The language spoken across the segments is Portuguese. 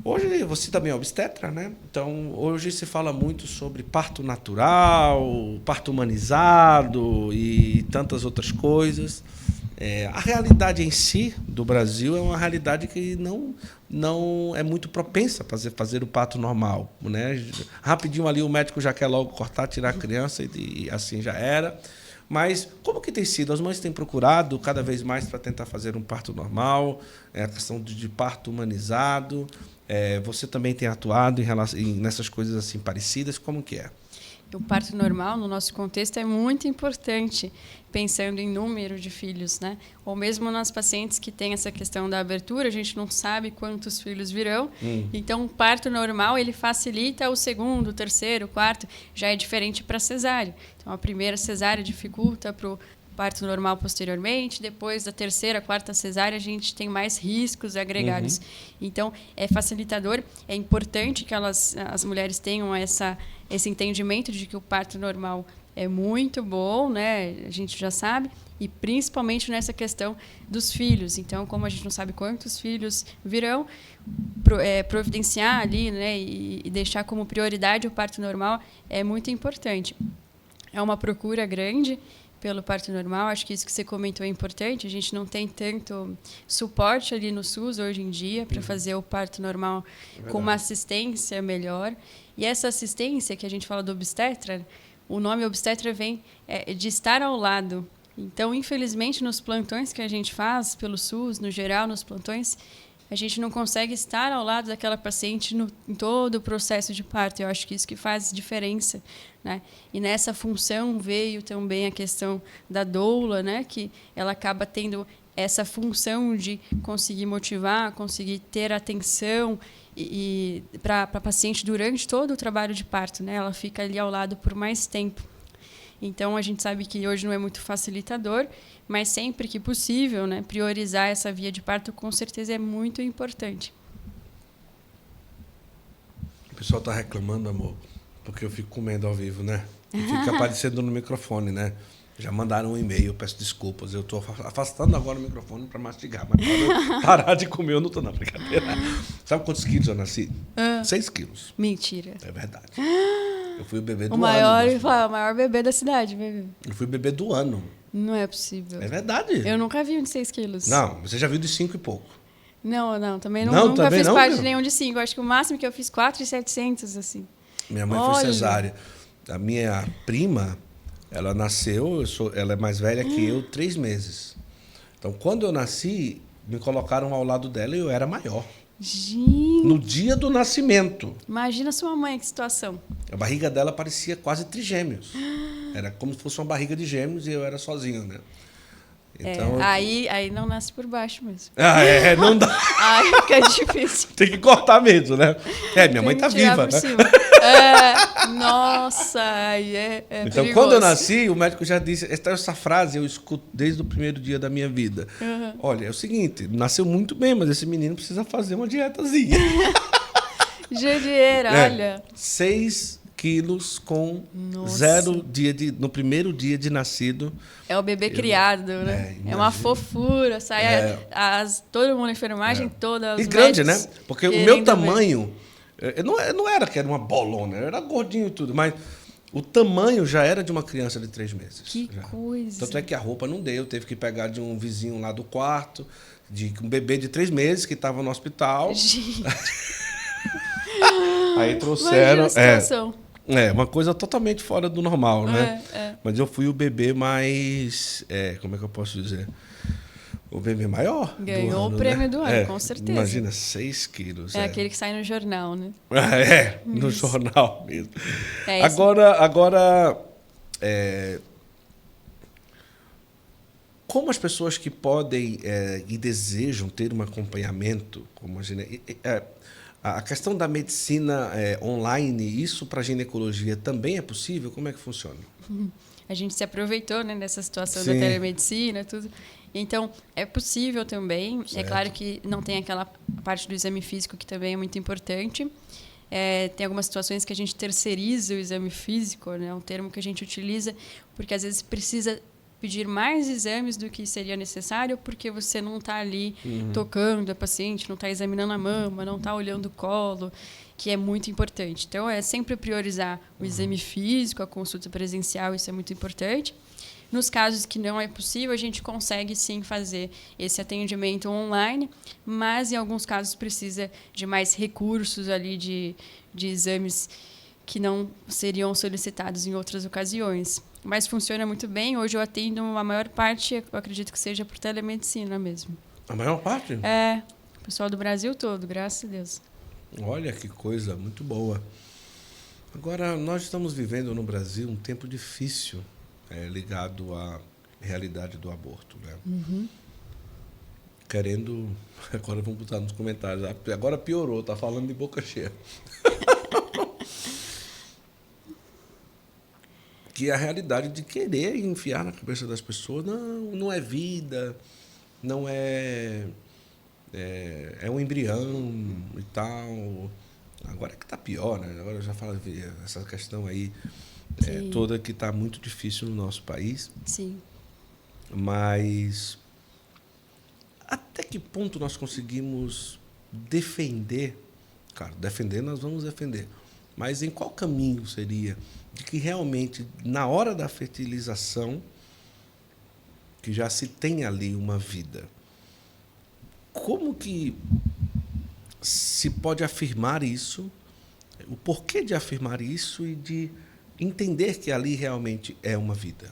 Hoje você também é obstetra, né? Então, hoje se fala muito sobre parto natural, parto humanizado e tantas outras coisas. A realidade em si do Brasil é uma realidade que não é muito propensa a fazer o parto normal, né? Rapidinho ali o médico já quer logo cortar, tirar a criança e assim já era. Mas como que tem sido? As mães têm procurado cada vez mais para tentar fazer um parto normal, a questão de parto humanizado. Você também tem atuado nessas coisas assim parecidas? Como que é? O parto normal, no nosso contexto, é muito importante, pensando em número de filhos, né? Ou mesmo nas pacientes que têm essa questão da abertura, a gente não sabe quantos filhos virão. Então, o parto normal, ele facilita o segundo, o terceiro, o quarto, já é diferente para a cesárea. Então, a primeira cesárea dificulta para o parto normal posteriormente, depois da terceira, quarta cesárea, a gente tem mais riscos agregados. Então, é facilitador, é importante que as mulheres tenham esse entendimento de que o parto normal é muito bom, né? A gente já sabe, e principalmente nessa questão dos filhos. Então, como a gente não sabe quantos filhos virão, providenciar ali, né, e deixar como prioridade o parto normal é muito importante. É uma procura grande pelo parto normal, acho que isso que você comentou é importante. A gente não tem tanto suporte ali no SUS hoje em dia para fazer o parto normal com uma assistência melhor. E essa assistência que a gente fala do obstetra, o nome obstetra vem de estar ao lado. Então, infelizmente, nos plantões que a gente faz pelo SUS, no geral, nos plantões, a gente não consegue estar ao lado daquela paciente em todo o processo de parto. Eu acho que isso que faz diferença, né? E nessa função veio também a questão da doula, né? Que ela acaba tendo essa função de conseguir motivar, conseguir ter atenção e para a paciente durante todo o trabalho de parto, né? Ela fica ali ao lado por mais tempo. Então, a gente sabe que hoje não é muito facilitador, mas sempre que possível, né, priorizar essa via de parto, com certeza, é muito importante. O pessoal está reclamando, amor, porque eu fico comendo ao vivo, né? E fica aparecendo no microfone, né? Já mandaram um e-mail, peço desculpas. Eu estou afastando agora o microfone para mastigar, mas para parar de comer eu não estou na brincadeira. Sabe quantos quilos eu nasci? 6 quilos. Mentira. É verdade. Eu fui o bebê do O ano. maior bebê da cidade, bebê. Eu fui o bebê do ano. Não é possível. É verdade. Eu nunca vi um de 6 quilos. Não, você já viu de 5 e pouco. Não, também Não, nunca também fiz não, parte meu? de nenhum de 5. Acho que o máximo que eu fiz 4.700, assim. Minha mãe foi cesárea. A minha prima, ela nasceu, ela é mais velha que eu, 3 meses. Então, quando eu nasci, me colocaram ao lado dela e eu era maior. Gente, No dia do nascimento. imagina sua mãe, que situação. A barriga dela parecia quase trigêmeos. Era como se fosse uma barriga de gêmeos e eu era sozinho, né? Então, Aí não nasce por baixo mesmo. Não dá. Aí fica difícil. Tem que cortar mesmo, né? Minha mãe tá Tem que tirar viva, por né? cima. Nossa, aí Então, perigoso. quando eu nasci, o médico já disse... Essa frase eu escuto desde o primeiro dia da minha vida. Olha, é o seguinte, nasceu muito bem, mas esse menino precisa fazer uma dietazinha. Judieira, olha. 6 quilos com Nossa. 0 dia no primeiro dia de nascido. É o bebê criado, né? É uma fofura. Sai todo mundo, a enfermagem toda. E grande, né? médicos Porque o querendo meu ver. tamanho... Não era que era uma bolona, eu era gordinho e tudo, mas o tamanho já era de uma criança de 3 meses. Que já. coisa. Tanto é que a roupa não deu, teve que pegar de um vizinho lá do quarto, de um bebê de 3 meses que estava no hospital. Gente. Aí trouxeram... Imagina a situação. Uma coisa totalmente fora do normal, né? Mas eu fui o bebê mais... como é que eu posso dizer? O bebê maior. Ganhou o prêmio do ano, com certeza. Imagina, 6 quilos. É aquele que sai no jornal, né? No jornal mesmo. Isso. Agora como as pessoas que podem e desejam ter um acompanhamento, como a questão da medicina online, isso para a ginecologia também é possível? Como é que funciona? A gente se aproveitou, né, dessa situação Sim. da telemedicina, tudo. Então, é possível também. Certo. É claro que não tem aquela parte do exame físico, que também é muito importante. Tem algumas situações que a gente terceiriza o exame físico, né, é um termo que a gente utiliza, porque às vezes precisa pedir mais exames do que seria necessário, porque você não está ali tocando a paciente, não está examinando a mama, não está olhando o colo, que é muito importante. Então, é sempre priorizar o exame físico, a consulta presencial, isso é muito importante. Nos casos que não é possível, a gente consegue sim fazer esse atendimento online, mas em alguns casos precisa de mais recursos ali de exames que não seriam solicitados em outras ocasiões. Mas funciona muito bem. Hoje eu atendo a maior parte, eu acredito que seja por telemedicina mesmo. A maior parte? É, o pessoal do Brasil todo, graças a Deus. Olha que coisa muito boa. Agora, nós estamos vivendo no Brasil um tempo difícil ligado à realidade do aborto, né? Querendo... Agora vamos botar nos comentários. Agora piorou, tá falando de boca cheia. Que é a realidade de querer enfiar na cabeça das pessoas, não é vida, não é um embrião e tal. Agora é que está pior, né? Agora eu já falo essa questão aí toda que está muito difícil no nosso país. Sim. Mas até que ponto nós conseguimos defender? Claro, defender nós vamos defender. Mas em qual caminho seria de que realmente, na hora da fertilização, que já se tem ali uma vida, como que se pode afirmar isso, o porquê de afirmar isso e de entender que ali realmente é uma vida?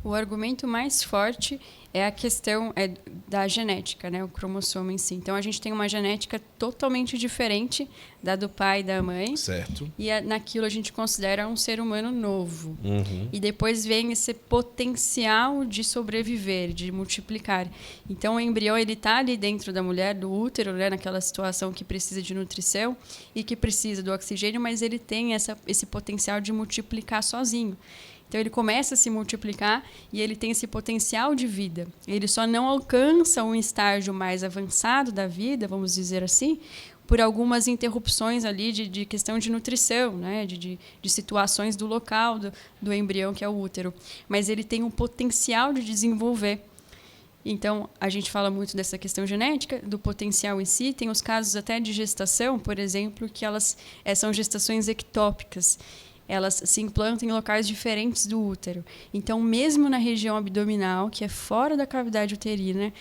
O argumento mais forte é a questão da genética, né? O cromossomo em si. Então, a gente tem uma genética totalmente diferente da do pai e da mãe. Certo. E naquilo a gente considera um ser humano novo. Uhum. E depois vem esse potencial de sobreviver, de multiplicar. Então, o embrião está ali dentro da mulher, do útero, né? Naquela situação que precisa de nutrição e que precisa do oxigênio, mas ele tem esse potencial de multiplicar sozinho. Então, ele começa a se multiplicar e ele tem esse potencial de vida. Ele só não alcança um estágio mais avançado da vida, vamos dizer assim, por algumas interrupções ali de questão de nutrição, né? de situações do local do embrião, que é o útero. Mas ele tem um potencial de desenvolver. Então, a gente fala muito dessa questão genética, do potencial em si. Tem os casos até de gestação, por exemplo, que elas são gestações ectópicas. Elas se implantam em locais diferentes do útero. Então, mesmo na região abdominal, que é fora da cavidade uterina,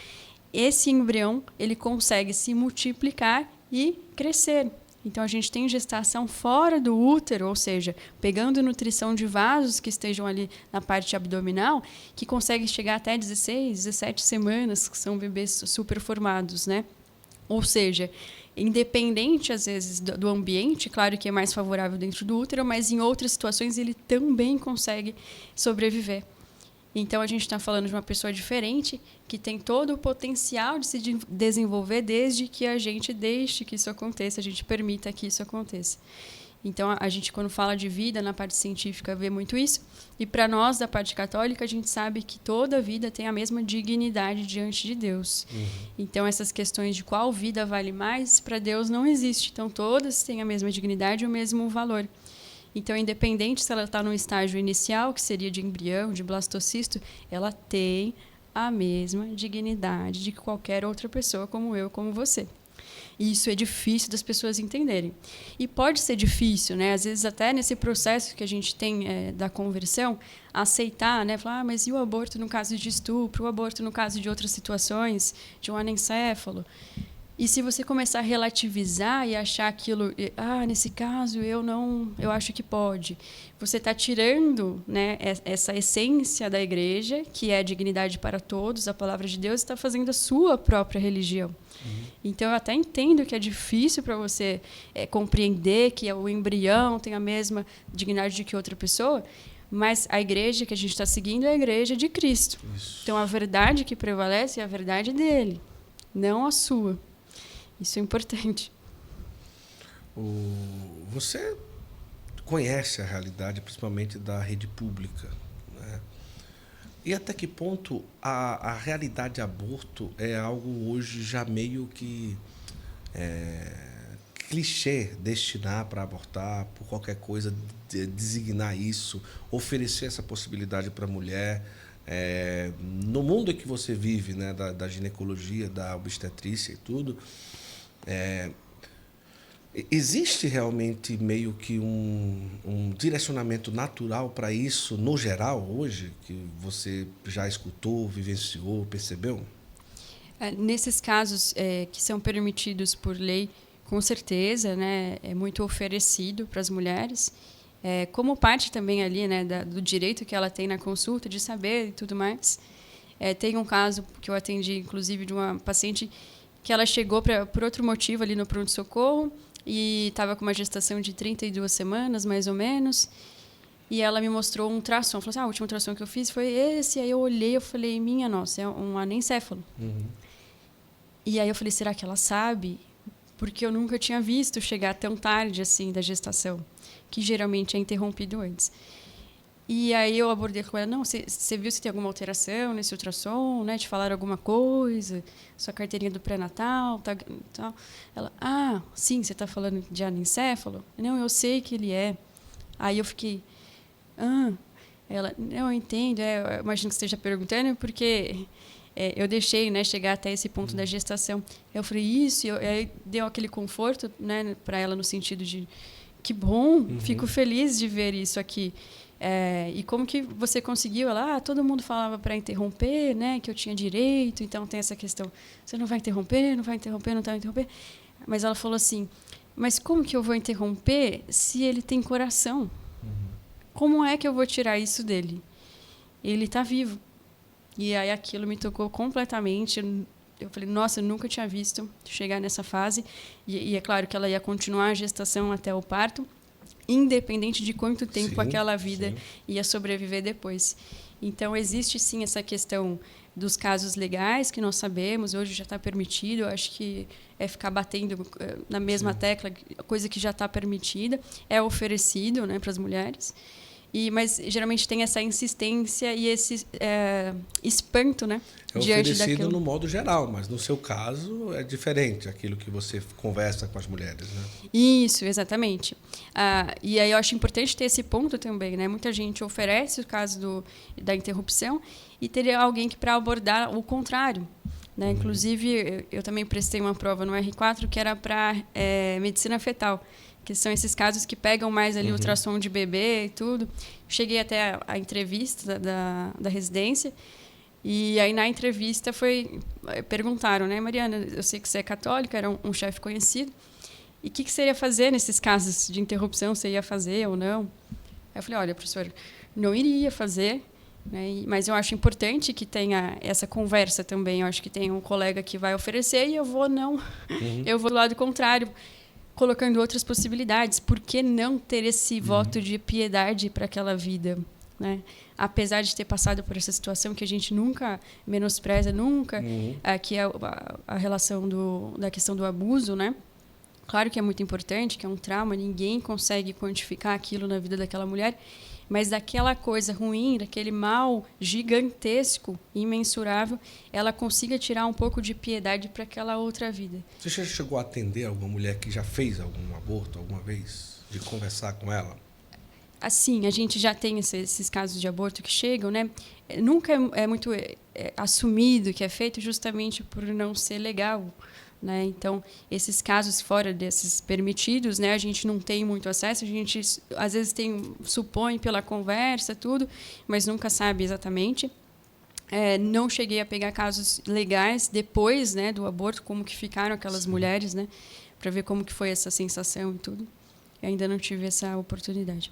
esse embrião ele consegue se multiplicar e crescer. Então, a gente tem gestação fora do útero, ou seja, pegando nutrição de vasos que estejam ali na parte abdominal, que consegue chegar até 16, 17 semanas, que são bebês super formados, né? Ou seja, independente, às vezes, do ambiente, claro que é mais favorável dentro do útero, mas em outras situações ele também consegue sobreviver. Então, a gente está falando de uma pessoa diferente, que tem todo o potencial de se desenvolver desde que a gente deixe que isso aconteça, a gente permita que isso aconteça. Então, a gente, quando fala de vida, na parte científica, vê muito isso. E, para nós, da parte católica, a gente sabe que toda vida tem a mesma dignidade diante de Deus. Então, essas questões de qual vida vale mais, para Deus não existe. Então, todas têm a mesma dignidade e o mesmo valor. Então, independente se ela está no estágio inicial, que seria de embrião, de blastocisto, ela tem a mesma dignidade de qualquer outra pessoa, como eu, como você. E isso é difícil das pessoas entenderem. E pode ser difícil, né? Às vezes, até nesse processo que a gente tem da conversão, aceitar, né? Falar, mas e o aborto no caso de estupro? O aborto no caso de outras situações, de um anencéfalo? E se você começar a relativizar e achar aquilo, nesse caso eu acho que pode. Você está tirando, né, essa essência da igreja, que é a dignidade para todos, a palavra de Deus, e está fazendo a sua própria religião. Então, eu até entendo que é difícil para você compreender que o embrião tem a mesma dignidade que outra pessoa, mas a igreja que a gente está seguindo é a igreja de Cristo. Isso. Então, a verdade que prevalece é a verdade dele, não a sua. Isso é importante. Você conhece a realidade, principalmente da rede pública, né? E até que ponto a realidade de aborto é algo hoje já meio que clichê, destinar para abortar por qualquer coisa, designar isso, oferecer essa possibilidade para a mulher. No mundo em que você vive, né, da ginecologia, da obstetrícia e tudo, existe realmente meio que um direcionamento natural para isso, no geral, hoje, que você já escutou, vivenciou, percebeu? Nesses casos que são permitidos por lei, com certeza, né, é muito oferecido para as mulheres, como parte também ali, né, do direito que ela tem na consulta, de saber e tudo mais. Tem um caso que eu atendi, inclusive, de uma paciente que ela chegou por outro motivo ali no pronto-socorro e estava com uma gestação de 32 semanas, mais ou menos, e ela me mostrou um ultrassom. Ela falou assim, a última ultrassom que eu fiz foi esse. Aí eu olhei e falei, minha nossa, é um anencéfalo. Uhum. E aí eu falei, será que ela sabe? Porque eu nunca tinha visto chegar tão tarde assim da gestação, que geralmente é interrompido antes. E aí eu abordei com ela, não, você viu se tem alguma alteração nesse ultrassom, né? Te falaram alguma coisa, sua carteirinha do pré-natal, tal. Ela, sim, você está falando de anencéfalo? Não, eu sei que ele é. Aí eu fiquei, ela, não, eu entendo, eu imagino que você esteja perguntando, porque eu deixei, né, chegar até esse ponto da gestação. Eu falei, isso, e aí deu aquele conforto, né, para ela no sentido de, que bom, fico feliz de ver isso aqui. E como que você conseguiu? Ela, todo mundo falava para interromper, né, que eu tinha direito, então tem essa questão, você não vai interromper, não vai interromper. Mas ela falou assim, mas como que eu vou interromper se ele tem coração? Como é que eu vou tirar isso dele? Ele está vivo. E aí aquilo me tocou completamente. Eu falei, nossa, eu nunca tinha visto chegar nessa fase. E é claro que ela ia continuar a gestação até o parto, independente de quanto tempo aquela vida ia sobreviver depois. Então, existe, sim, essa questão dos casos legais, que nós sabemos, hoje já está permitido. Eu acho que ficar batendo na mesma tecla, coisa que já está permitida, é oferecido, né, para as mulheres. Mas geralmente tem essa insistência e esse espanto, né? Diante oferecido no modo geral, mas no seu caso é diferente aquilo que você conversa com as mulheres, né? Isso, exatamente. E aí eu acho importante ter esse ponto também, né? Muita gente oferece o caso da interrupção e teria alguém que para abordar o contrário, né? Inclusive, eu também prestei uma prova no R4 que era para medicina fetal, que são esses casos que pegam mais ali ultrassom de bebê e tudo. Cheguei até a entrevista da residência, e aí na entrevista perguntaram, né, Mariana, eu sei que você é católica, era um chefe conhecido, e o que você ia fazer nesses casos de interrupção, você ia fazer ou não? Aí eu falei, olha, professor, não iria fazer, né, mas eu acho importante que tenha essa conversa também. Eu acho que tem um colega que vai oferecer e eu vou eu vou do lado contrário, colocando outras possibilidades. Por que não ter esse voto de piedade para aquela vida, né? Apesar de ter passado por essa situação que a gente nunca menospreza, nunca, que é a relação da questão do abuso, né? Claro que é muito importante, que é um trauma, ninguém consegue quantificar aquilo na vida daquela mulher, mas daquela coisa ruim, daquele mal gigantesco, imensurável, ela consiga tirar um pouco de piedade para aquela outra vida. Você já chegou a atender alguma mulher que já fez algum aborto alguma vez? De conversar com ela? Assim, a gente já tem esses casos de aborto que chegam, né? Nunca é muito assumido que é feito justamente por não ser legal, né? Então, esses casos fora desses permitidos, né, a gente não tem muito acesso, a gente às vezes supõe pela conversa, tudo, mas nunca sabe exatamente. Não cheguei a pegar casos legais depois, né, do aborto, como que ficaram aquelas mulheres, né, para ver como que foi essa sensação e tudo. Eu ainda não tive essa oportunidade.